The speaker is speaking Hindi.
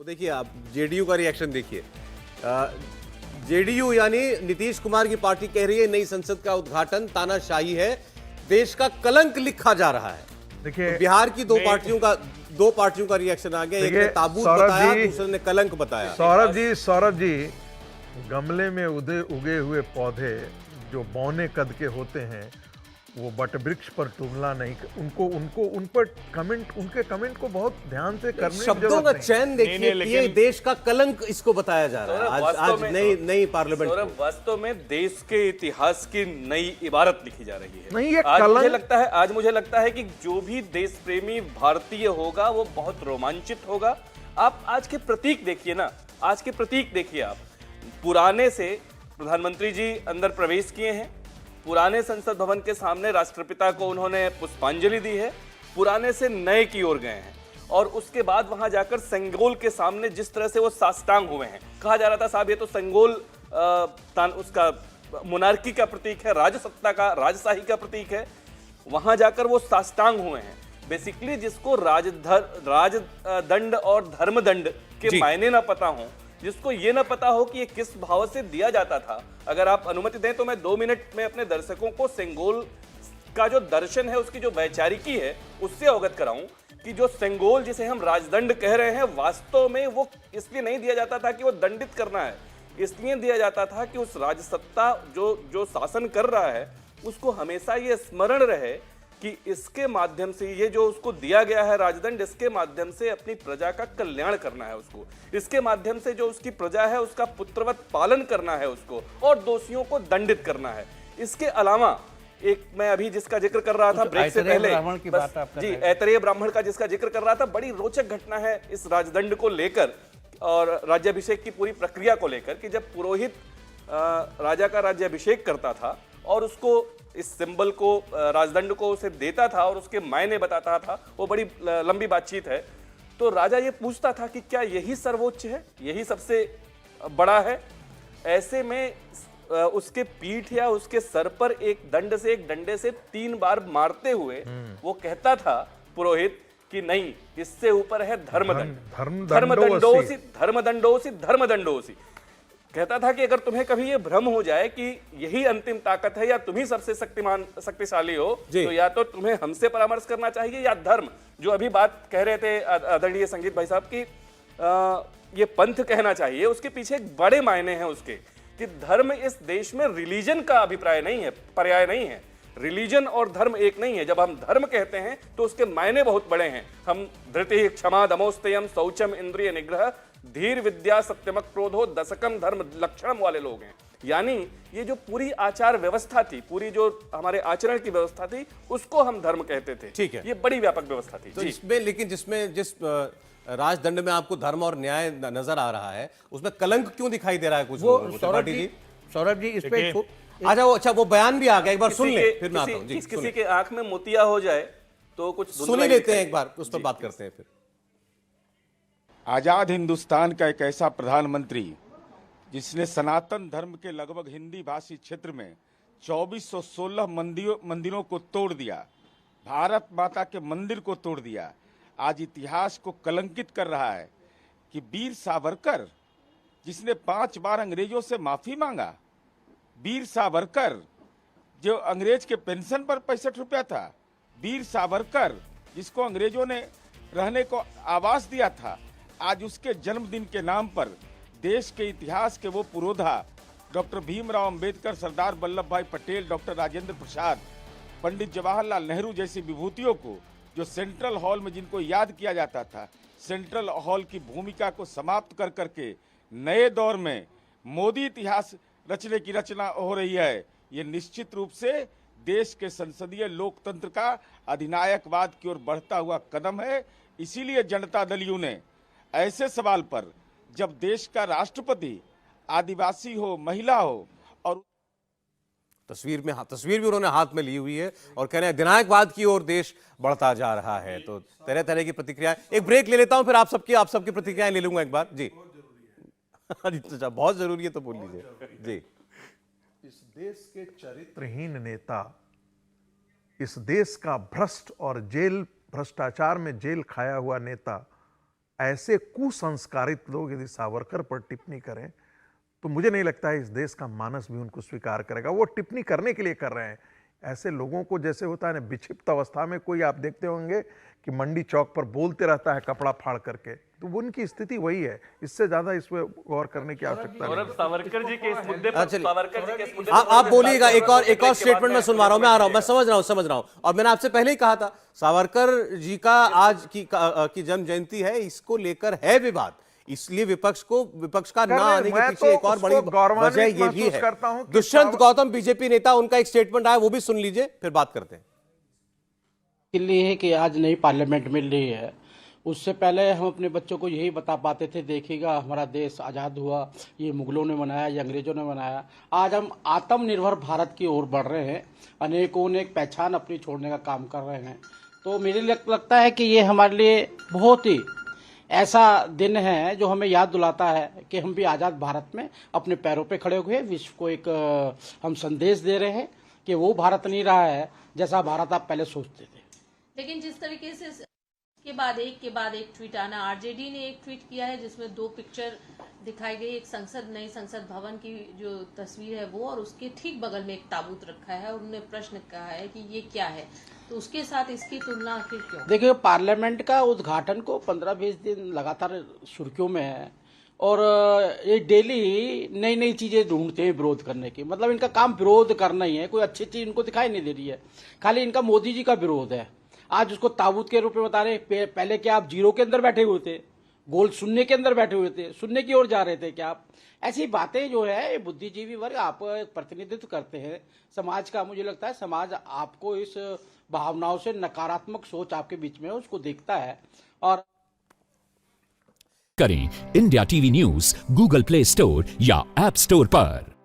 देखिए आप जेडीयू का रिएक्शन देखिए। जेडीयू यानी नीतीश कुमार की पार्टी कह रही है नई संसद का उद्घाटन तानाशाही है, देश का कलंक लिखा जा रहा है। देखिए तो बिहार की दो पार्टियों का रिएक्शन आ गया। एक ने ताबूत बताया, दूसरे ने कलंक बताया। सौरभ जी गमले में उगे हुए पौधे जो बौने कद के होते हैं वो वटवृक्ष पर तुलना नहीं, उन पर कमेंट, उनके कमेंट को बहुत ध्यान से करने की शब्दों का चयन देखिए, ये देश का कलंक इसको बताया जा रहा है। आज नई पार्लियामेंट वास्तव में देश के इतिहास की नई इबारत लिखी जा रही है। नहीं, ये आज मुझे लगता है कि जो भी देश प्रेमी भारतीय होगा वो बहुत रोमांचित होगा। आप आज के प्रतीक देखिए ना, आज के प्रतीक देखिए आप। पुराने से प्रधानमंत्री जी अंदर प्रवेश किए हैं, पुराने संसद भवन के सामने राष्ट्रपिता को उन्होंने पुष्पांजलि दी है, पुराने से नए की ओर गए हैं और उसके बाद वहां जाकर संगोल के सामने जिस तरह से वो साष्टांग हुए हैं, कहा जा रहा था साहब ये तो संगोल उसका मोनार्की का प्रतीक है, राजसत्ता का, राजशाही का प्रतीक है। वहां जाकर वो साष्टांग हुए हैं। बेसिकली जिसको राजदंड और धर्मदंड के मायने ना पता हो, जिसको ये ना पता हो कि ये किस भाव से दिया जाता था। अगर आप अनुमति दें तो मैं 2 मिनट में अपने दर्शकों को सेंगोल का जो दर्शन है, उसकी जो वैचारिकी है, उससे अवगत कराऊं कि जो सेंगोल जिसे हम राजदंड कह रहे हैं, वास्तव में वो इसलिए नहीं दिया जाता था कि वो दंडित करना है, इसलिए दिया जाता था कि उस राजसत्ता जो शासन कर रहा है उसको हमेशा ये स्मरण रहे कि इसके माध्यम से, ये जो उसको दिया गया है राजदंड, इसके माध्यम से अपनी प्रजा का कल्याण करना है उसको, इसके माध्यम से जो उसकी प्रजा है उसका पुत्रवत पालन करना है उसको, और दोषियों को दंडित करना है। इसके अलावा एक मैं अभी जिसका जिक्र कर रहा था ब्रेक से पहले, जी ऐतरेय ब्राह्मण का जिसका जिक्र कर रहा था, बड़ी रोचक घटना है इस राजदंड को लेकर और राज्याभिषेक की पूरी प्रक्रिया को लेकर कि जब पुरोहित राजा का राज्याभिषेक करता था और उसको इस सिंबल को, राजदंड को उसे देता था और उसके मायने बताता था, वो बड़ी लंबी बातचीत है। तो राजा ये पूछता था कि क्या यही सर्वोच्च है, यही सबसे बड़ा है? ऐसे में उसके पीठ या उसके सर पर एक डंडे से 3 बार मारते हुए वो कहता था पुरोहित कि नहीं, इससे ऊपर है धर्मदंड, धर्मदंडोसी। कहता था कि अगर तुम्हें कभी ये भ्रम हो जाए कि यही अंतिम ताकत है या तुम ही सबसे शक्तिशाली हो, तो या तो तुम्हें हमसे परामर्श करना चाहिए या धर्म, जो अभी बात कह रहे थे आदरणीय संगीत भाई साहब की, ये पंथ कहना चाहिए। उसके पीछे एक बड़े मायने हैं उसके कि धर्म इस देश में रिलीजन का अभिप्राय नहीं है, पर्याय नहीं है। रिलीजन और धर्म एक नहीं है। जब हम धर्म कहते हैं तो उसके मायने बहुत बड़े हैं। हम धृति, क्षमा, दमोस्तेयम, शौचम, इंद्रिय निग्रह, धीर, विद्या, सत्यमक, क्रोधो, दशकम धर्म लक्षणम वाले लोग हैं। यानी ये जो पूरी आचार व्यवस्था थी, पूरी जो हमारे आचरण की व्यवस्था थी, उसको हम धर्म कहते थे। ठीक है, ये बड़ी व्यापक व्यवस्था थी। तो इसमें, लेकिन जिस राजदंड में आपको धर्म और न्याय नजर आ रहा है, उसमें कलंक क्यों दिखाई दे रहा है? कुछ सौरभ जी इस पे अच्छा वो बयान भी आ गया, एक बार सुन ले फिर मैं आता हूं। किसी के आंख में मोतिया हो जाए तो कुछ सुन ही लेते हैं, एक बार उस पर बात करते हैं फिर। आजाद हिंदुस्तान का एक ऐसा प्रधानमंत्री जिसने सनातन धर्म के लगभग हिंदी भाषी क्षेत्र में 2416 मंदिरों को तोड़ दिया, भारत माता के मंदिर को तोड़ दिया, आज इतिहास को कलंकित कर रहा है कि वीर सावरकर जिसने 5 बार अंग्रेजों से माफी मांगा, वीर सावरकर जो अंग्रेज के पेंशन पर 65 रुपया था, वीर सावरकर जिसको अंग्रेजों ने रहने को आवास दिया था, आज उसके जन्मदिन के नाम पर देश के इतिहास के वो पुरोधा डॉक्टर भीमराव अंबेडकर, सरदार वल्लभ भाई पटेल, डॉक्टर राजेंद्र प्रसाद, पंडित जवाहरलाल नेहरू जैसी विभूतियों को, जो सेंट्रल हॉल में जिनको याद किया जाता था, सेंट्रल हॉल की भूमिका को समाप्त कर करके नए दौर में मोदी इतिहास रचने की रचना हो रही है। ये निश्चित रूप से देश के संसदीय लोकतंत्र का अधिनायकवाद की ओर बढ़ता हुआ कदम है। इसीलिए जनता दल यू ने ऐसे सवाल पर, जब देश का राष्ट्रपति आदिवासी हो, महिला हो, और तस्वीर भी उन्होंने हाथ में ली हुई है और कह रहे हैं अधिनायकवाद की ओर देश बढ़ता जा रहा है, तो तरह तरह की प्रतिक्रियाएं। एक ब्रेक ले लेता हूं, फिर आप सबकी प्रतिक्रियाएं ले लूंगा एक बार। जी बहुत जरूरी है तो बोल लीजिए जी। इस देश के चरित्रहीन नेता, इस देश का भ्रष्ट और भ्रष्टाचार में जेल खाया हुआ नेता ऐसे कुसंस्कारित लोग यदि सावरकर पर टिप्पणी करें तो मुझे नहीं लगता है इस देश का मानस भी उनको स्वीकार करेगा। वो टिप्पणी करने के लिए कर रहे हैं। ऐसे लोगों को जैसे होता है ना, विक्षिप्त अवस्था में कोई आप देखते होंगे कि मंडी चौक पर बोलते रहता है कपड़ा फाड़ करके, तो वो उनकी स्थिति वही है। इससे ज्यादा इस पे गौर करने की आवश्यकता नहीं और है। अब सावरकर जी के इस मुद्दे पर सावरकर जी के इस मुद्दे आप पर बोलिएगा, एक और ब्रेक के स्टेटमेंट बाद मैं सुनवा रहा हूं, मैं आ रहा हूं, मैं समझ रहा हूं। और मैंने आपसे पहले ही कहा था, सावरकर जी का आज की जन्म जयंती है, इसको लेकर है विवाद, इसलिए विपक्ष का ना आने के पीछे एक और बड़ी वजह ये भी है। दुष्यंत गौतम बीजेपी नेता, उनका एक स्टेटमेंट आया, वो भी सुन लीजिए, फिर बात करते हैं। के लिए है कि आज नई पार्लियामेंट मिल रही है। उससे पहले हम अपने बच्चों को यही बता पाते थे, देखिएगा हमारा देश आज़ाद हुआ, ये मुगलों ने बनाया, ये अंग्रेजों ने बनाया। आज हम आत्मनिर्भर भारत की ओर बढ़ रहे हैं, अनेकों ने एक पहचान अपनी छोड़ने का काम कर रहे हैं। तो मेरे लगता है कि ये हमारे लिए बहुत ही ऐसा दिन है जो हमें याद दिलाता है कि हम भी आज़ाद भारत में अपने पैरों पे खड़े हुए, विश्व को एक हम संदेश दे रहे हैं कि वो भारत नहीं रहा है जैसा भारत आप पहले सोचते थे। लेकिन जिस तरीके से के बाद एक ट्वीट आना, आरजेडी ने एक ट्वीट किया है जिसमें 2 पिक्चर दिखाई गई, एक नई संसद भवन की जो तस्वीर है वो, और उसके ठीक बगल में एक ताबूत रखा है, और उन्होंने प्रश्न कहा है कि ये क्या है। तो उसके साथ इसकी तुलना आखिर क्यों? देखिए, पार्लियामेंट का उद्घाटन को 15-20 दिन लगातार सुर्खियों में है, और ये डेली नई नई चीजें ढूंढते हैं विरोध करने की। मतलब इनका काम विरोध करना ही है, कोई अच्छी चीज इनको दिखाई नहीं दे रही है, खाली इनका मोदी जी का विरोध है। आज उसको ताबूत के रूप में बता रहे, पहले क्या आप जीरो के अंदर बैठे हुए थे, गोल शून्य के अंदर बैठे हुए थे, शून्य की ओर जा रहे थे क्या आप? ऐसी बातें जो है, ये बुद्धिजीवी वर्ग आप एक प्रतिनिधित्व करते हैं समाज का। मुझे लगता है समाज आपको इस भावनाओं से, नकारात्मक सोच आपके बीच में है, उसको देखता है। और करें India TV news Google play store या ऐप स्टोर पर।